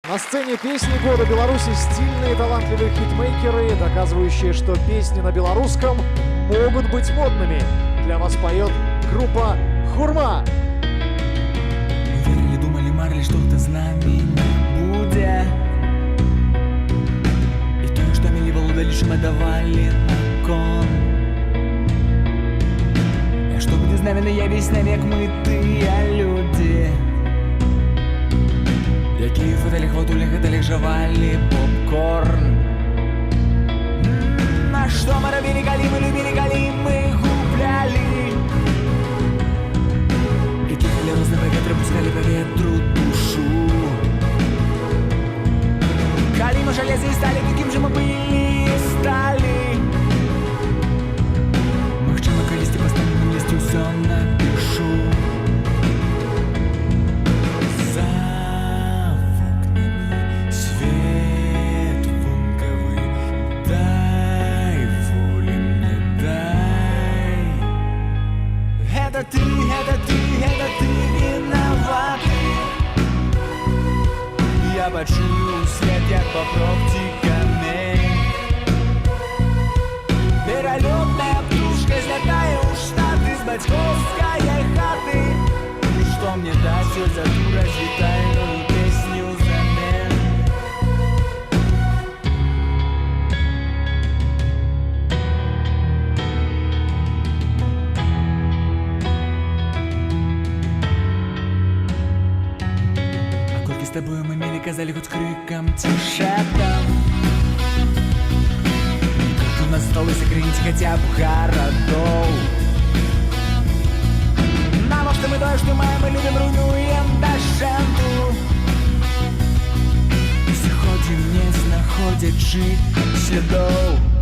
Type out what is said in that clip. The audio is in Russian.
На сцене «Песни года Беларуси» стильные талантливые хитмейкеры, доказывающие, что песни на белорусском могут быть модными. Для вас поет группа «Хурма». Мы верили, думали, марили, что кто з нами не буде. І тое, што мелі валодалі, мы давали на кон. А што будзе з намі, наявіць навек мы тыя людзі, якія фоталі, хватулі, гэталі жавалі попкорн. А што мы рабілі, калі мы любілі, калі мы гублялі, кіхалі розныя ветры, пускалі па ветру душу. Калі мы жалезы і сталі, якім жа мы былі і сталі. Магчыма, калісьці пастану есці ўсё напішу. Это ты виноваты. Я бачу свет, як по пробці камень. Пералётная птушка злятае ў Штаты з бацькоўскае хаты. І што мне даць за ту развітальную песню замен? С тобой мы мели, казали хоть криком, ці шептом. Как у нас столы сокрыць хотя б гарадоў. Навошта мы тое, што маем, мы любім, руйнуем дашэнту. І сыходзім, не знаходзячы слядоў.